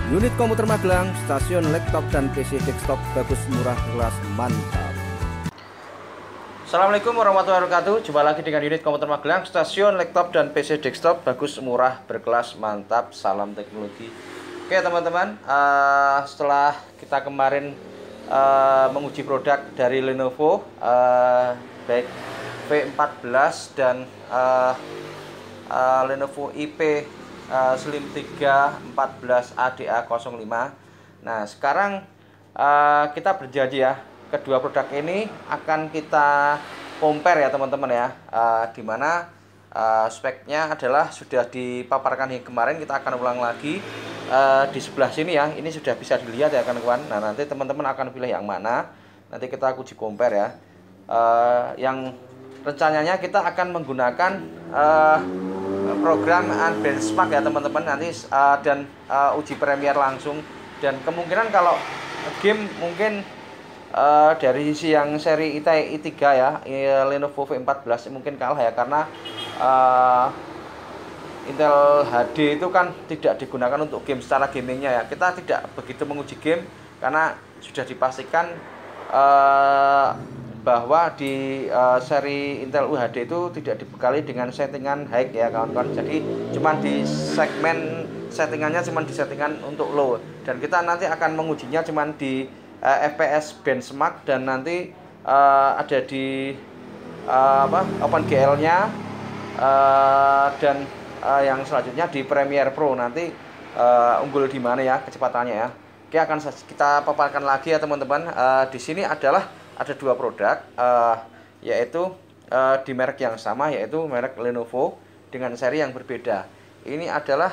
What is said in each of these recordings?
Unit komputer Magelang, stasiun laptop dan PC desktop bagus, murah, kelas mantap. Assalamualaikum warahmatullahi wabarakatuh. Jumpa lagi dengan unit komputer Magelang, stasiun laptop dan PC desktop bagus, murah, berkelas mantap. Salam teknologi. Oke teman-teman, setelah kita kemarin menguji produk dari Lenovo, baik V14 dan Lenovo IP Slim 3 14 ADA05. Nah sekarang kita berjanji ya, kedua produk ini akan kita compare ya teman-teman ya, dimana speknya adalah sudah dipaparkan yang kemarin. Kita akan ulang lagi di sebelah sini ya, ini sudah bisa dilihat ya kawan-kawan. Nah nanti teman-teman akan pilih yang mana, nanti kita uji compare ya. Yang rencananya kita akan menggunakan program benchmark ya teman-teman nanti, dan uji premier langsung. Dan kemungkinan kalau game mungkin dari sisi yang seri i3 ya, Lenovo V14 mungkin kalah ya, karena Intel HD itu kan tidak digunakan untuk game secara gamingnya ya. Kita tidak begitu menguji game karena sudah dipastikan bahwa di seri Intel UHD itu tidak dibekali dengan settingan high ya kawan-kawan. Jadi cuman di segmen settingannya cuman di settingan untuk low, dan kita nanti akan mengujinya cuman di FPS benchmark, dan nanti ada di OpenGL-nya, dan yang selanjutnya di Premiere Pro. Nanti unggul di mana ya kecepatannya ya. Oke, akan kita paparkan lagi ya teman-teman. Di sini adalah ada dua produk, yaitu di merek yang sama, yaitu merek Lenovo dengan seri yang berbeda. Ini adalah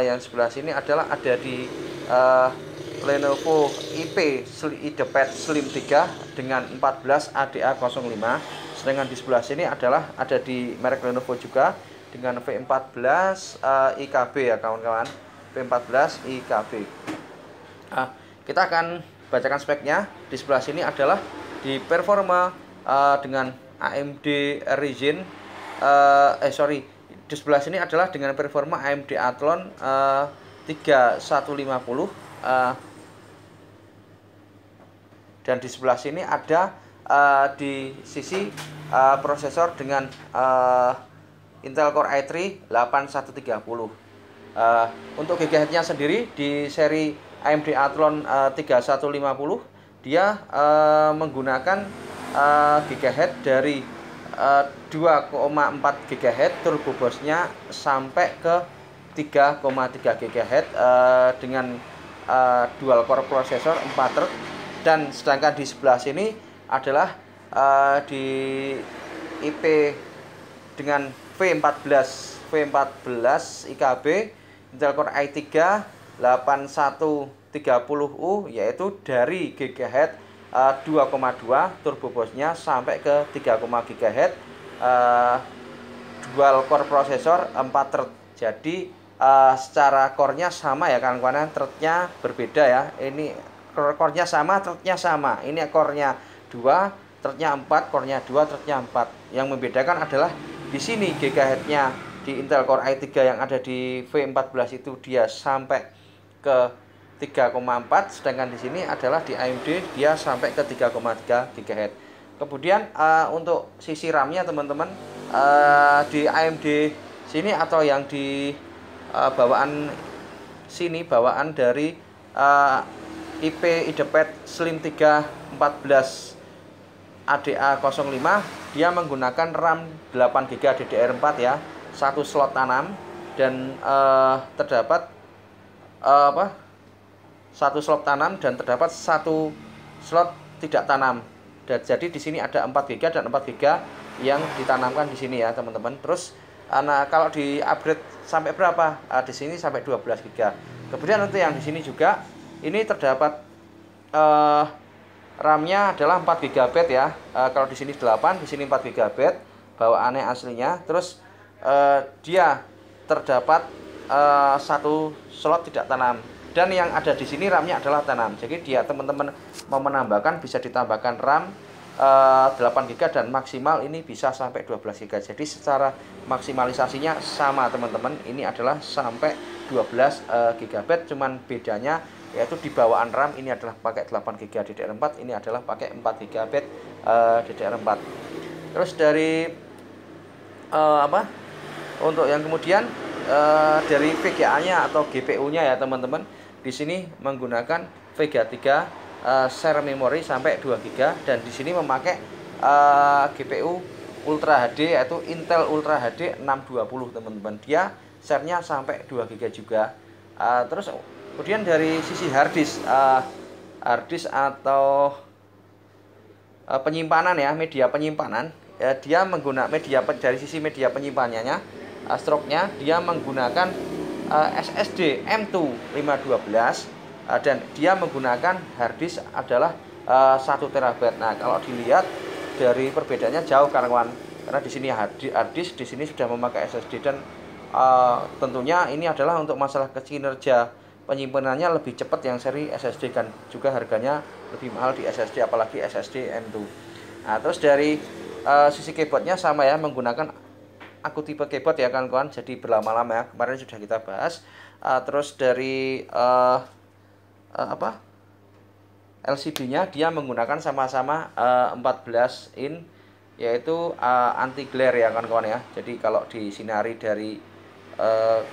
yang sebelah sini adalah ada di Lenovo IP IdeaPad Slim 3 dengan 14 ADA05. Sedangkan di sebelah sini adalah ada di merek Lenovo juga dengan V14 IKB ya kawan-kawan, V14 IKB. Kita akan bacakan speknya. Di sebelah sini adalah di performa dengan AMD Ryzen, di sebelah sini adalah dengan performa AMD Athlon 3150, dan di sebelah sini ada di sisi prosesor dengan Intel Core i3 8130. Untuk GHz-nya sendiri di seri AMD Athlon 3150 dia menggunakan GHz dari 2,4 GHz, turbo boost-nya sampai ke 3,3 GHz dengan dual core processor 4 thread. Dan sedangkan di sebelah sini adalah di IP dengan V14 IKB Intel Core i3 8130U, yaitu dari GHz 2,2, turbo boost-nya sampai ke 3, GHz, dual core processor 4 thread. Jadi secara core-nya sama ya kawan-kawan, thread-nya berbeda ya. Ini core-nya sama, thread-nya sama. Ini core-nya 2, thread-nya 4, core-nya 2, thread-nya 4. Yang membedakan adalah di sini GHz-nya di Intel Core i3 yang ada di V14 itu dia sampai ke 3,4, sedangkan di sini adalah di AMD dia sampai ke 3,3 GHz. Kemudian untuk sisi RAM-nya teman-teman, di AMD sini atau yang di bawaan sini, bawaan dari IP IdeaPad Slim 3 14 ADA05, dia menggunakan RAM 8GB DDR4 ya, satu slot tanam, dan terdapat satu slot tanam dan terdapat satu slot tidak tanam. Dan jadi di sini ada 4GB dan 4GB yang ditanamkan di sini ya teman-teman. Terus nah kalau di upgrade sampai berapa? Di sini sampai 12GB. Kemudian untuk yang di sini juga ini terdapat RAM-nya adalah 4GB ya. Kalau di sini 8, di sini 4GB bawaannya aslinya. Terus dia terdapat satu slot tidak tanam, dan yang ada di sini RAM-nya adalah tanam. Jadi dia teman-teman mau menambahkan bisa ditambahkan RAM 8 GB dan maksimal ini bisa sampai 12 GB. Jadi secara maksimalisasinya sama teman-teman. Ini adalah sampai 12 GB, cuman bedanya yaitu di bawaan RAM ini adalah pakai 8 GB DDR4, ini adalah pakai 4 GB DDR4. Terus dari untuk yang kemudian dari VGA-nya atau GPU-nya ya teman-teman, di sini menggunakan VGA 3 share memori sampai 2 GB, dan di sini memakai GPU Ultra HD yaitu Intel Ultra HD 620 teman-teman. Dia share-nya sampai 2 GB juga. Terus kemudian dari sisi hard disk atau penyimpanan ya, media penyimpanan ya, dia menggunakan media dari sisi media penyimpanannya, stroke-nya dia menggunakan SSD M2 512 dan dia menggunakan hard disk adalah 1 TB. Nah, kalau dilihat dari perbedaannya jauh kawan, karena di sini hard disk, di sini sudah memakai SSD, dan tentunya ini adalah untuk masalah kinerja penyimpanannya lebih cepat yang seri SSD, dan juga harganya lebih mahal di SSD, apalagi SSD M2. Nah, terus dari sisi keyboardnya sama ya, menggunakan aku tipe keyboard ya kawan-kawan, jadi berlama-lama ya, kemarin sudah kita bahas. Terus dari LCD-nya dia menggunakan sama-sama 14 in, yaitu anti glare ya kawan-kawan ya. Jadi kalau disinari dari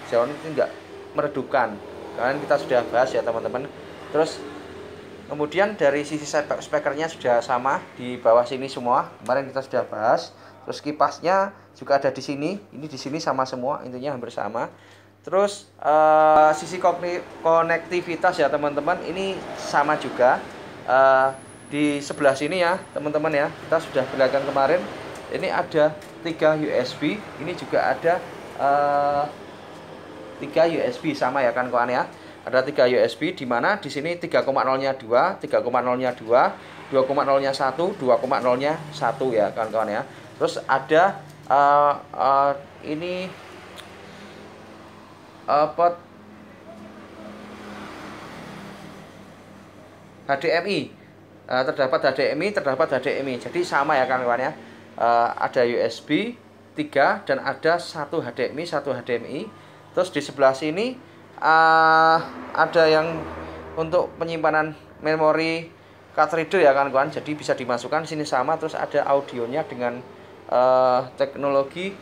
jauh itu enggak meredupkan, kalian kita sudah bahas ya teman-teman. Terus kemudian dari sisi speakernya sudah sama di bawah sini semua, kemarin kita sudah bahas. Terus kipasnya juga ada di sini, ini di sini sama semua, intinya hampir sama. Terus sisi konektivitas ya teman-teman, ini sama juga. Di sebelah sini ya teman-teman ya, kita sudah perlihatkan kemarin, ini ada 3 USB, ini juga ada 3 USB sama ya kan kawan ya. Ada 3 USB, di mana di sini 3,0-nya 2, 3,0-nya 2, 2,0-nya 1, 2,0-nya 1 ya kawan-kawan ya. Terus ada ini port HDMI, terdapat HDMI, jadi sama ya kawan-kawan ya. Ada USB 3 dan ada 1 HDMI. Terus di sebelah sini ada yang untuk penyimpanan memori card reader ya kawan-kawan, jadi bisa dimasukkan sini sama. Terus ada audionya dengan teknologi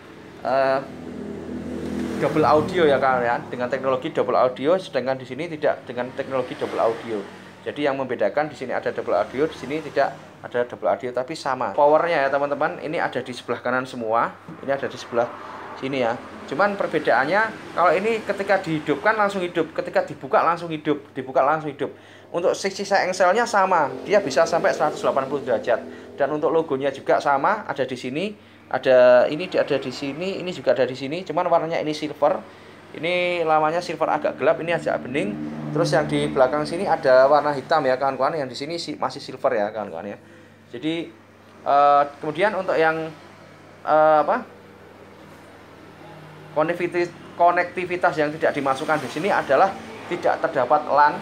double audio ya kawan ya, dengan teknologi double audio, sedangkan di sini tidak dengan teknologi double audio. Jadi yang membedakan di sini ada double audio, di sini tidak ada double audio, tapi sama. Powernya ya teman-teman, ini ada di sebelah kanan semua, ini ada di sebelah sini ya. Cuman perbedaannya, kalau ini ketika dihidupkan langsung hidup, ketika dibuka langsung hidup, Untuk sisi engsel-nya sama, dia bisa sampai 180 derajat. Dan untuk logonya juga sama, ada di sini, ada di sini, ini juga ada di sini. Cuman warnanya ini silver. Ini lamanya silver agak gelap, ini agak bening. Terus yang di belakang sini ada warna hitam ya kawan-kawan, yang di sini masih silver ya kawan-kawan ya. Jadi kemudian untuk yang konektivitas yang tidak dimasukkan di sini adalah tidak terdapat LAN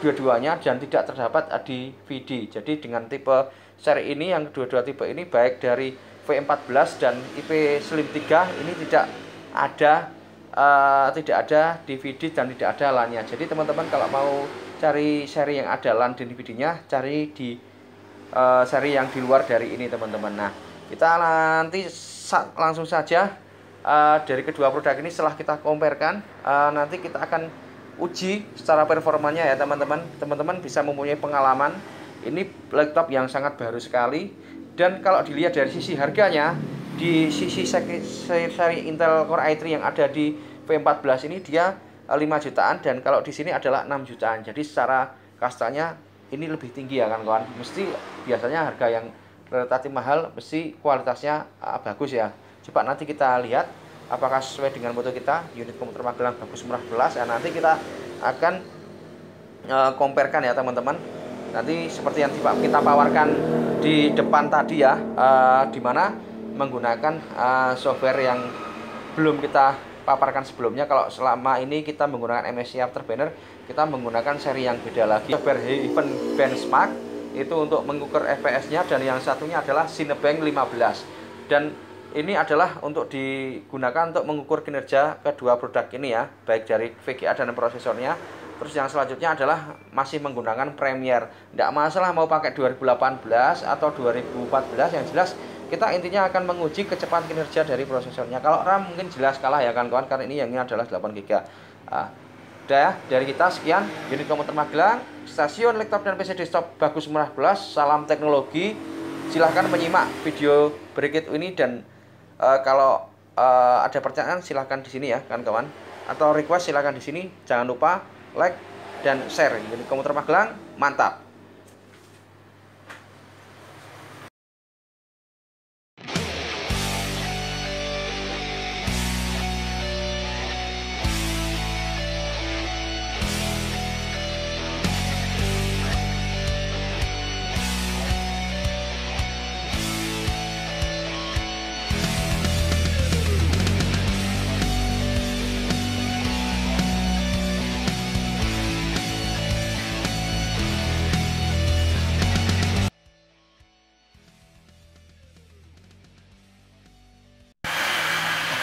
dua-duanya dan tidak terdapat DVD. Jadi dengan tipe seri ini, yang kedua-dua tipe ini baik dari V14 dan IP Slim 3 ini tidak ada DVD dan tidak ada LAN-nya. Jadi teman-teman kalau mau cari seri yang ada LAN dan DVD-nya, cari di seri yang di luar dari ini teman-teman. Nah, kita nanti langsung saja dari kedua produk ini setelah kita comparekan, nanti kita akan uji secara performanya ya teman-teman. Teman-teman bisa mempunyai pengalaman. Ini laptop yang sangat baru sekali, dan kalau dilihat dari sisi harganya, di sisi seri Intel Core i3 yang ada di V14 ini dia 5 jutaan, dan kalau di sini adalah 6 jutaan. Jadi secara kastanya ini lebih tinggi ya kawan-kawan. Mesti biasanya harga yang relatif mahal mesti kualitasnya bagus ya. Coba nanti kita lihat apakah sesuai dengan foto kita, unit komputer Magelang bagus murah kelas ya. Nanti kita akan comparekan ya teman-teman. Nanti seperti yang kita pawarkan di depan tadi ya, dimana menggunakan software yang belum kita paparkan sebelumnya. Kalau selama ini kita menggunakan MSI Afterburner, kita menggunakan seri yang beda lagi, software Heaven Benchmark itu untuk mengukur FPS-nya, dan yang satunya adalah Cinebench 15. Dan ini adalah untuk digunakan untuk mengukur kinerja kedua produk ini ya, baik dari VGA dan prosesornya. Terus yang selanjutnya adalah masih menggunakan Premiere. Tidak masalah mau pakai 2018 atau 2014, yang jelas kita intinya akan menguji kecepatan kinerja dari prosesornya. Kalau RAM mungkin jelas kalah ya kawan-kawan, karena ini yang ini adalah 8 GB. Udah ya, dari kita sekian unit komputer Magelang, stasiun laptop dan PC desktop bagus murah plus. Salam teknologi. Silahkan menyimak video berikut ini, dan kalau ada pertanyaan silahkan di sini ya kawan-kawan, atau request silahkan di sini. Jangan lupa like dan share. Unit komputer Magelang, mantap.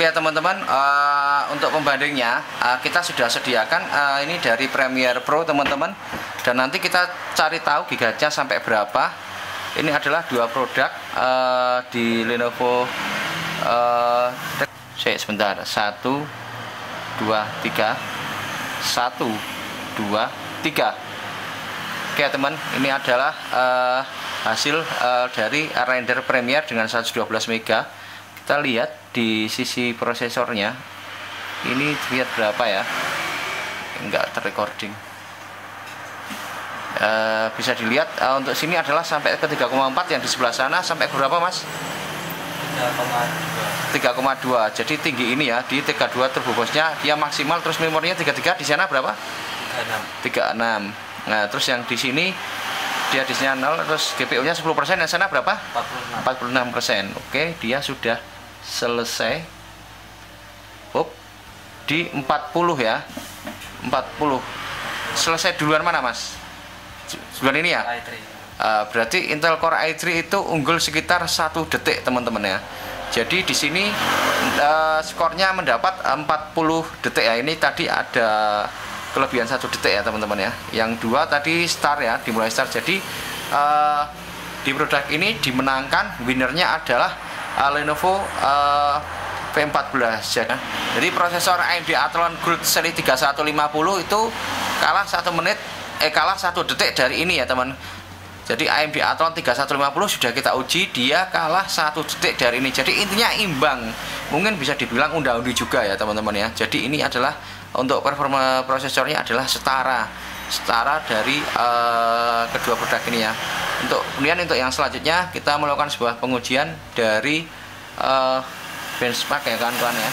Oke teman-teman, untuk pembandingnya kita sudah sediakan ini dari Premiere Pro teman-teman, dan nanti kita cari tahu gigahertznya sampai berapa. Ini adalah dua produk di Lenovo. Sebentar, 1 2 3 1 2 3. Oke teman, ini adalah hasil dari render Premiere dengan 112 MB. Kita lihat di sisi prosesornya, ini lihat berapa ya, enggak terrecording. Bisa dilihat untuk sini adalah sampai ke 3,4, yang di sebelah sana sampai berapa mas? 3,2. Jadi tinggi ini ya, di 32 turbo bosnya dia maksimal, terus memorinya 33, di sana berapa? 36. Nah terus yang di sini dia di sini 0, terus GPU-nya 10%, yang sana berapa? 46%. Oke, dia sudah selesai. Di 40 ya. 40. Selesai duluan mana, Mas? Duluan ini ya? Berarti Intel Core i3 itu unggul sekitar 1 detik, teman-teman ya. Jadi di sini skornya mendapat 40 detik ya. Ini tadi ada kelebihan 1 detik ya, teman-teman ya. Yang dua tadi start ya, dimulai start. Jadi di produk ini dimenangkan, winernya adalah Lenovo P14 ya. Jadi prosesor AMD Athlon Growth seri 3150 itu kalah 1 menit, kalah 1 detik dari ini ya teman. Jadi AMD Athlon 3150 sudah kita uji, dia kalah 1 detik dari ini. Jadi intinya imbang, mungkin bisa dibilang unda-undi juga ya teman-teman ya. Jadi ini adalah untuk performa prosesornya adalah setara dari kedua produk ini ya. Kemudian untuk yang selanjutnya kita melakukan sebuah pengujian dari benchmark ya kawan-kawan ya.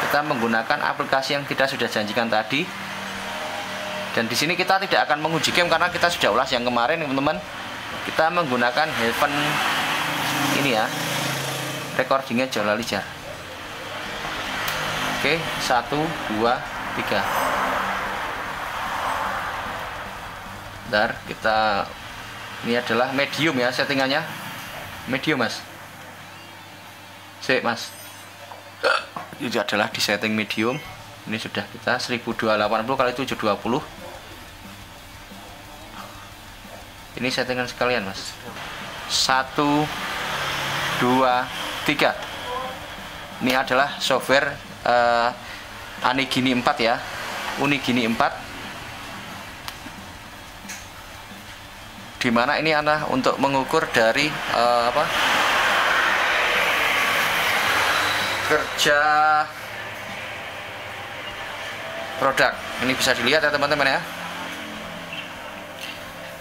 Kita menggunakan aplikasi yang kita sudah janjikan tadi. Dan di sini kita tidak akan menguji game karena kita sudah ulas yang kemarin teman-teman. Kita menggunakan handphone ini ya. Recordingnya jauh lijar. Oke, 1 2 3. Bentar, kita ini adalah medium ya settingannya. Medium mas. Mas. Ini adalah di setting medium. Ini sudah kita 1280 x 720. Ini settingan sekalian mas. 1 2 3. Ini adalah software Unigine 4 ya. Unigine 4. Dimana ini adalah untuk mengukur dari kerja produk. Ini bisa dilihat ya teman-teman ya.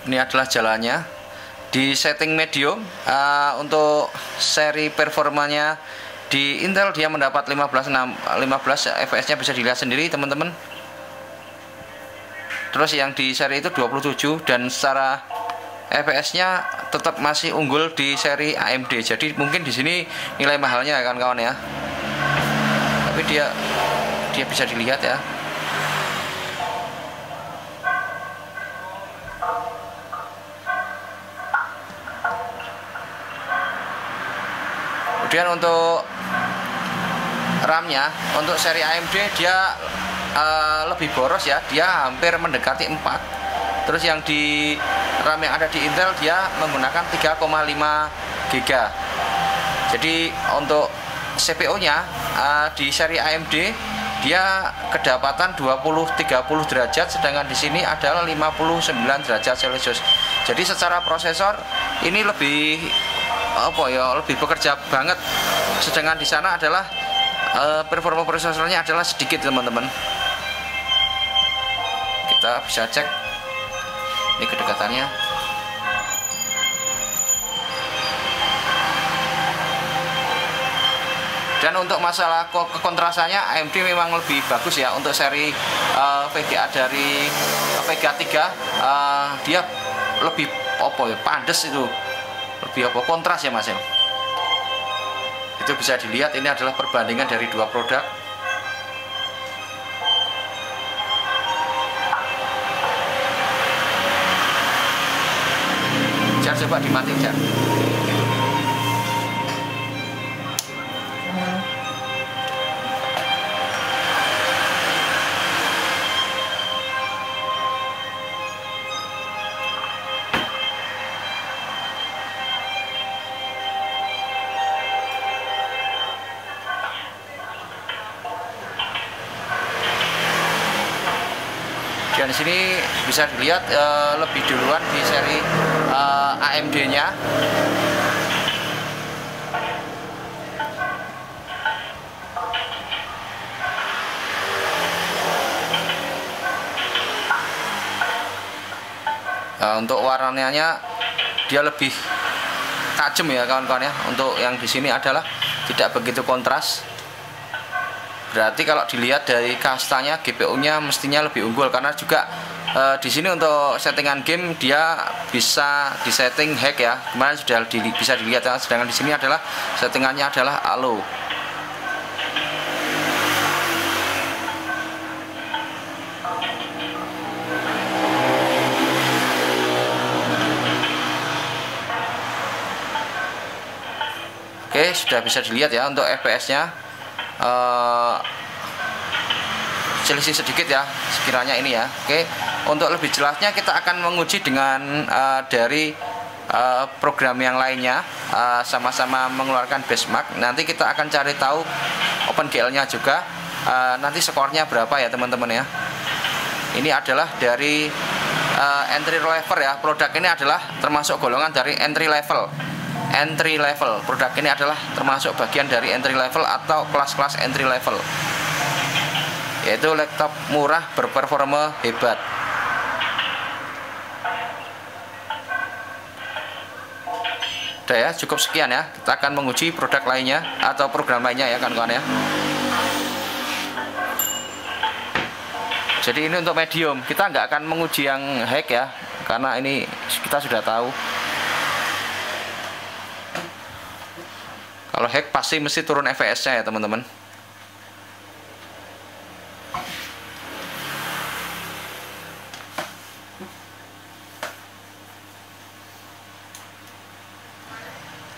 Ini adalah jalannya di setting medium. Untuk seri performanya di Intel dia mendapat 15 fps nya bisa dilihat sendiri teman-teman. Terus yang di seri itu 27, dan secara fps nya tetap masih unggul di seri AMD. Jadi mungkin di sini nilai mahalnya ya kawan-kawan ya. Tapi dia bisa dilihat ya. Kemudian untuk RAM-nya untuk seri AMD dia lebih boros ya, dia hampir mendekati 4. Terus yang di RAM yang ada di Intel dia menggunakan 3,5 GB. Jadi untuk CPU-nya di seri AMD dia kedapatan 20-30 derajat, sedangkan di sini adalah 59 derajat Celcius. Jadi secara prosesor ini lebih lebih bekerja banget, sedangkan di sana adalah performa prosesornya adalah sedikit teman-teman. Kita bisa cek ini kedekatannya. Dan untuk masalah kekontrasannya AMD memang lebih bagus ya untuk seri VGA dari VGA 3, dia lebih pandes itu, lebih kontras ya Mas ya. Itu bisa dilihat, ini adalah perbandingan dari dua produk. Jangan coba dimatiin. Dan di sini bisa dilihat lebih duluan di seri AMD-nya. Untuk warnanya dia lebih tajam ya kawan-kawan ya. Untuk yang di sini adalah tidak begitu kontras. Berarti kalau dilihat dari kastanya GPU-nya mestinya lebih unggul, karena juga di sini untuk settingan game dia bisa disetting hack ya. Kemarin sudah bisa dilihat ya. Sedangkan di sini adalah settingannya adalah low. Oke, sudah bisa dilihat ya untuk FPS-nya. Selisih sedikit ya sekiranya ini ya. Oke, untuk lebih jelasnya kita akan menguji dengan dari program yang lainnya, sama-sama mengeluarkan benchmark. Nanti kita akan cari tahu OpenGL-nya juga, nanti skornya berapa ya teman-teman ya. Ini adalah dari entry level ya. Produk ini adalah termasuk golongan dari entry level. Produk ini adalah termasuk bagian dari entry level atau kelas-kelas entry level, yaitu laptop murah berperforma hebat. Udah ya, cukup sekian ya. Kita akan menguji produk lainnya atau program lainnya ya kawan-kawan ya. Jadi ini untuk medium, kita nggak akan menguji yang hack ya, karena ini kita sudah tahu. Kalau hack pasti mesti turun FPS-nya ya teman-teman.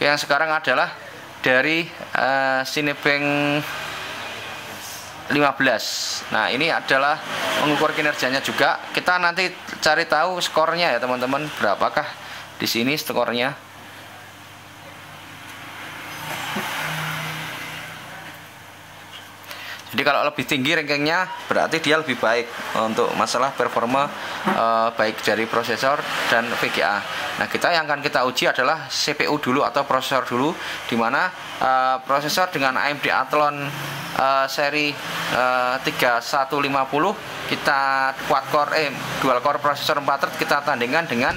Yang sekarang adalah dari Cinebench 15. Nah, ini adalah mengukur kinerjanya juga. Kita nanti cari tahu skornya ya teman-teman, berapakah di sini skornya. Jadi kalau lebih tinggi rankingnya berarti dia lebih baik untuk masalah performa, baik dari prosesor dan VGA. Nah, yang akan kita uji adalah CPU dulu atau prosesor dulu, dimana prosesor dengan AMD Athlon seri 3150 kita dual core prosesor 4 thread kita tandingkan dengan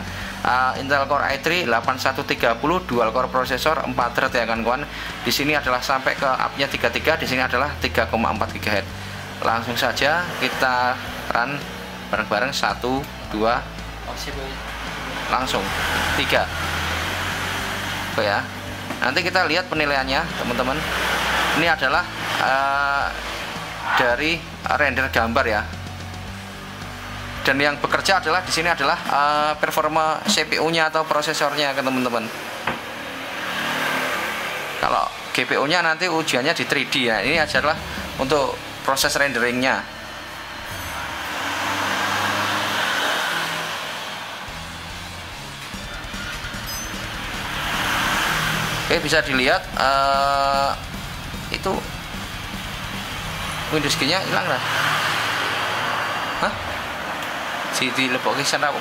Intel Core i3 8130 dual core prosesor 4 thread ya kawan-kawan. Di sini adalah sampai ke up-nya 33, di sini adalah 3,4 GHz. Langsung saja kita run bareng-bareng 1 2 langsung 3. Oke ya. Nanti kita lihat penilaiannya teman-teman. Ini adalah dari render gambar ya. Dan yang bekerja adalah di sini adalah performa CPU-nya atau prosesornya teman-teman. Kalau GPU-nya nanti ujiannya di 3D ya. Ini adalah untuk proses renderingnya. Oke, bisa dilihat itu Windows key-nya hilang lah. Hah? Di lebokke sana apa?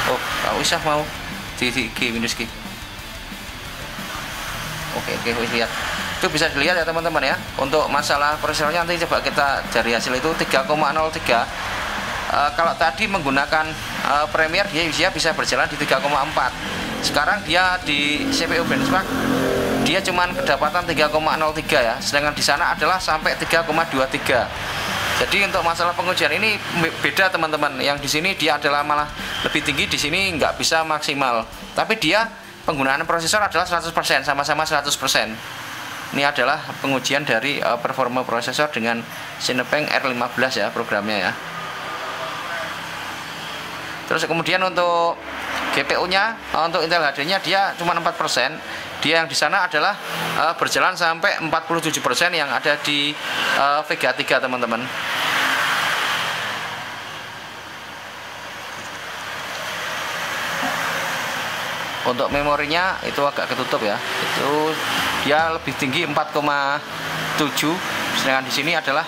Oh, gak usah mau di Windows key. Oke, wis lihat. Itu bisa dilihat ya teman-teman ya. Untuk masalah prosesornya nanti coba kita cari hasil itu 3,03. Kalau tadi menggunakan Premiere dia bisa berjalan di 3,4. Sekarang dia di CPU benchmark dia cuman kedapatan 3,03 ya. Sedangkan di sana adalah sampai 3,23. Jadi untuk masalah pengujian ini beda teman-teman. Yang di sini dia adalah malah lebih tinggi, di sini nggak bisa maksimal. Tapi dia penggunaan prosesor adalah 100%, sama-sama 100%. Ini adalah pengujian dari performa prosesor dengan Cinebench R15 ya programnya ya. Terus kemudian untuk GPU-nya, untuk Intel HD-nya dia cuma 4%. Dia yang di sana adalah berjalan sampai 47% yang ada di Vega 3 teman-teman. Untuk memorinya itu agak ketutup ya. Itu dia lebih tinggi 4,7, sedangkan di sini adalah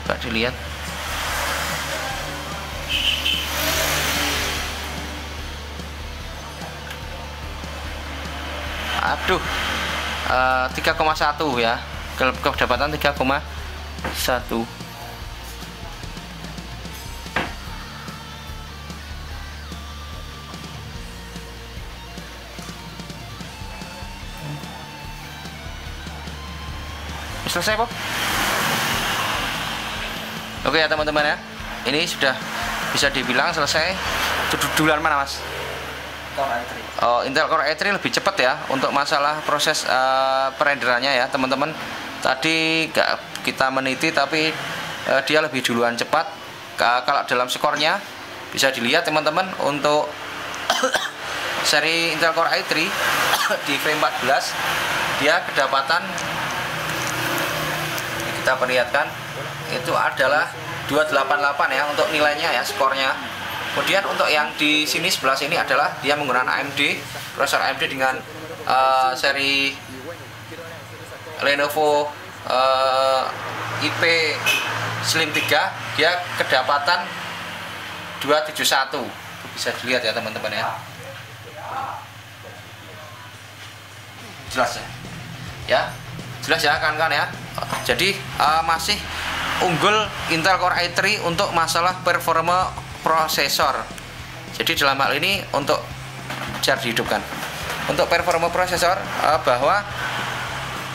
coba dilihat. Aduh, 3,1 ya. Kedapatan 3,1. Selesai, Bob? Oke ya teman-teman ya. Ini sudah bisa dibilang selesai. Duluan mana, Mas? Oh, Intel Core i3 lebih cepat ya untuk masalah proses perenderannya ya teman-teman. Tadi gak kita meniti tapi dia lebih duluan cepat. Kalau dalam skornya bisa dilihat teman-teman untuk seri Intel Core i3 di frame 14 dia kedapatan, kita perlihatkan, itu adalah 288 ya untuk nilainya ya, skornya. Kemudian untuk yang di sini sebelah sini adalah dia menggunakan AMD, prosesor AMD dengan seri Lenovo IP Slim 3, dia kedapatan 271. Bisa dilihat ya teman-teman ya. Jelas ya? Ya, jelas ya kan ya. Jadi masih unggul Intel Core i3 untuk masalah performa prosesor. Jadi dalam hal ini untuk jar dihidupkan. Untuk performa prosesor bahwa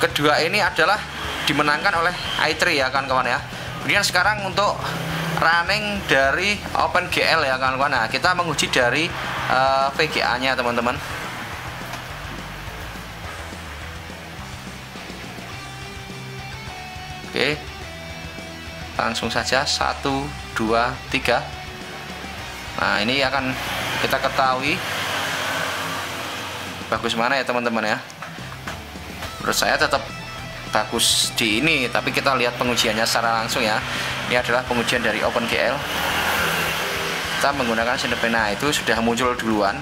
kedua ini adalah dimenangkan oleh i3 ya kawan-kawan ya. Kemudian sekarang untuk running dari OpenGL ya kawan-kawan. Nah, kita menguji dari VGA-nya teman-teman. Oke. Langsung saja 1 2 3. Nah, ini akan kita ketahui bagus mana ya teman-teman ya. Menurut saya tetap bagus di ini, tapi kita lihat pengujiannya secara langsung ya. Ini adalah pengujian dari OpenGL. Kita menggunakan Cinebench. Nah, itu sudah muncul duluan.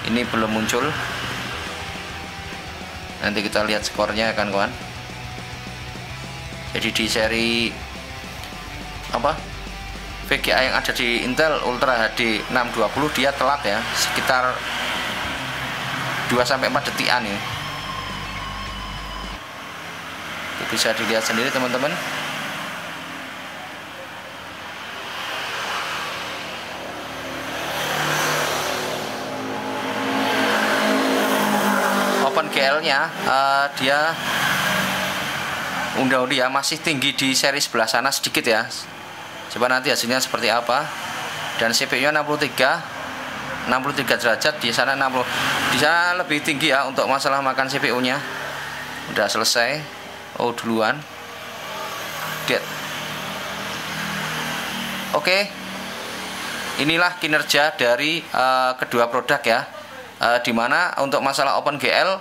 Ini belum muncul. Nanti kita lihat skornya kan kawan. Jadi di seri apa VGA yang ada di Intel Ultra HD 620 dia telat ya, sekitar 2-4 detikan ya. Itu bisa dilihat sendiri teman-teman. OpenGL-nya dia undi ya masih tinggi di seri sebelah sana sedikit ya. Coba nanti hasilnya seperti apa. Dan CPU-nya 63 derajat, di sana 60. Di sana lebih tinggi ya untuk masalah makan CPU-nya. Udah selesai O duluan. Dead. Oke. Inilah kinerja dari kedua produk ya. Dimana untuk masalah OpenGL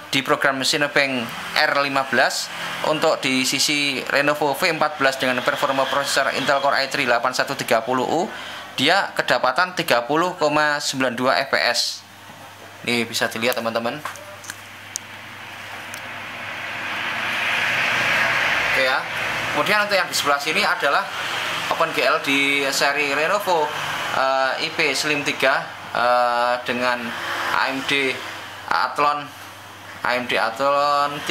di program Cinebench R15 untuk di sisi Lenovo V14 dengan performa prosesor Intel Core i3 8130U dia kedapatan 30,92 fps. Ini bisa dilihat teman-teman. Oke ya. Kemudian untuk yang di sebelah sini adalah OpenGL di seri Lenovo IP Slim 3 dengan AMD Athlon 3150.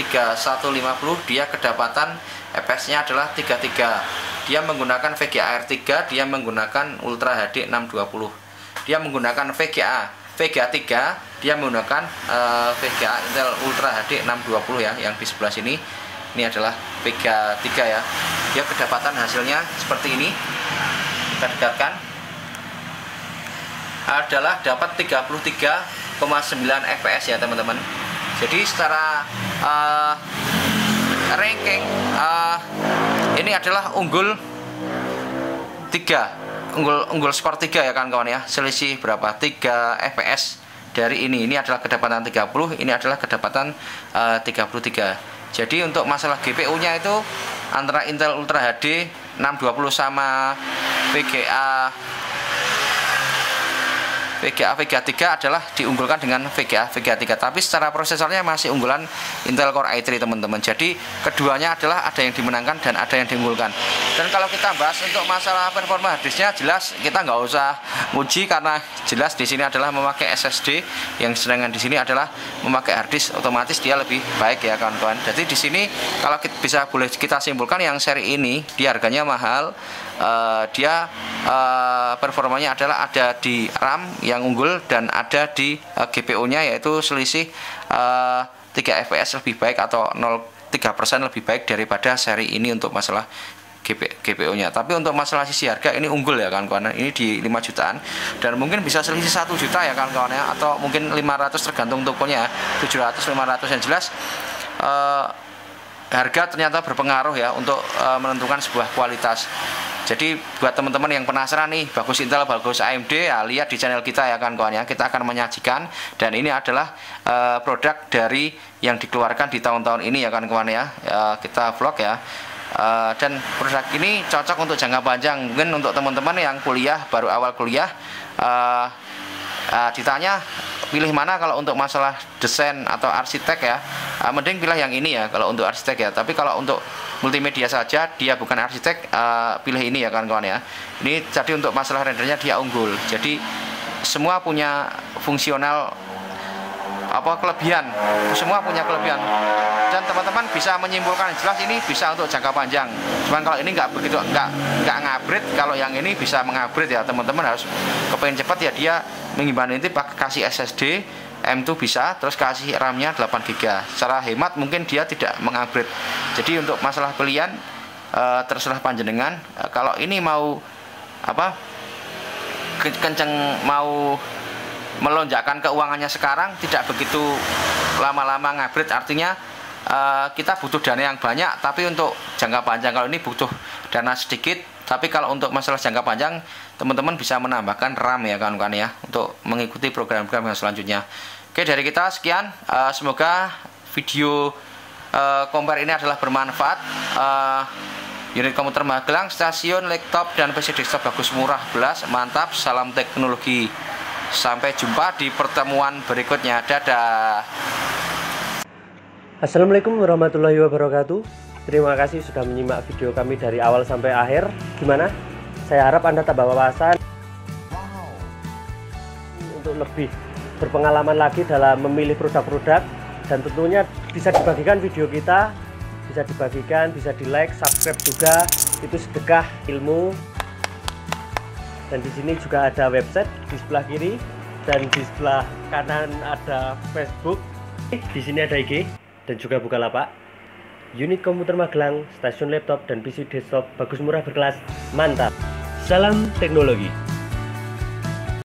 Dia kedapatan fps-nya adalah 33. Dia menggunakan VGA R3, dia menggunakan Ultra HD 620. Dia menggunakan VGA 3, dia menggunakan VGA Intel Ultra HD 620 ya, yang di sebelah sini. Ini adalah VGA 3 ya. Dia kedapatan hasilnya seperti ini. Kita dekatkan. Adalah dapat 33,9 fps ya teman-teman. Jadi secara ranking ini adalah unggul 3, unggul skor 3 ya kawan-kawan ya. Selisih berapa? 3 fps dari ini. Ini adalah kedapatan 30, ini adalah kedapatan 33. Jadi untuk masalah GPU-nya itu antara Intel Ultra HD 620 sama VGA 3 adalah diunggulkan dengan VGA 3, tapi secara prosesornya masih unggulan Intel Core i3 teman-teman. Jadi keduanya adalah ada yang dimenangkan dan ada yang diunggulkan. Dan kalau kita bahas untuk masalah performa harddisknya, jelas kita nggak usah uji karena jelas di sini adalah memakai SSD, yang sedangkan di sini adalah memakai harddisk, otomatis dia lebih baik ya kawan-kawan. Jadi di sini kalau kita boleh kita simpulkan yang seri ini dia harganya mahal. Dia performanya adalah ada di RAM yang unggul dan ada di GPU-nya, yaitu selisih 3 fps lebih baik atau 0,3% lebih baik daripada seri ini untuk masalah GPU-nya. Tapi untuk masalah sisi harga ini unggul ya kawan-kawan. Ini di 5 jutaan dan mungkin bisa selisih 1 juta ya kawan-kawan ya, atau mungkin 500 tergantung tokonya, 700, 500 yang jelas. Harga ternyata berpengaruh ya untuk menentukan sebuah kualitas. Jadi buat teman-teman yang penasaran nih, bagus Intel, bagus AMD, ya lihat di channel kita ya kawan-kawan ya. Kita akan menyajikan, dan ini adalah produk dari yang dikeluarkan di tahun-tahun ini ya kawan-kawan ya. Kita vlog ya. Dan produk ini cocok untuk jangka panjang. Mungkin untuk teman-teman yang kuliah, baru awal kuliah, ditanya pilih mana kalau untuk masalah desain atau arsitek ya, mending pilih yang ini ya kalau untuk arsitek ya. Tapi kalau untuk multimedia saja, dia bukan arsitek, pilih ini ya kawan-kawan ya. Ini jadi untuk masalah rendernya dia unggul. Jadi semua punya fungsional kelebihan, semua punya kelebihan, dan teman-teman bisa menyimpulkan jelas ini bisa untuk jangka panjang. Cuman kalau ini nggak begitu, nggak ngabrit. Kalau yang ini bisa mengabrit ya teman-teman, harus kepengen cepat ya, dia mengimbang ini pakai kasih SSD M2 bisa, terus kasih RAM-nya 8 GB. Secara hemat mungkin dia tidak mengabrit. Jadi untuk masalah pilihan terserah panjenengan. Kalau ini mau kenceng, mau melonjakkan keuangannya sekarang, tidak begitu lama-lama ngabrit, artinya kita butuh dana yang banyak, tapi untuk jangka panjang. Kalau ini butuh dana sedikit, tapi kalau untuk masalah jangka panjang, teman-teman bisa menambahkan RAM ya kawan-kawan ya, untuk mengikuti program-program yang selanjutnya. Oke, dari kita sekian. Semoga video compare ini adalah bermanfaat. Unit komputer Magelang, stasiun, laptop, dan PC desktop bagus, murah, belas, mantap. Salam teknologi. Sampai jumpa di pertemuan berikutnya. Dadah. Assalamualaikum warahmatullahi wabarakatuh. Terima kasih sudah menyimak video kami dari awal sampai akhir. Gimana? Saya harap Anda tambah wawasan untuk lebih berpengalaman lagi dalam memilih produk-produk, dan tentunya bisa dibagikan video kita, bisa dibagikan, bisa di like, subscribe juga. Itu sedekah ilmu. Dan di sini juga ada website di sebelah kiri, dan di sebelah kanan ada Facebook. Di sini ada IG dan juga Bukalapak. Unit komputer Magelang, stasiun laptop dan PC desktop bagus, murah, berkelas, mantap. Salam teknologi.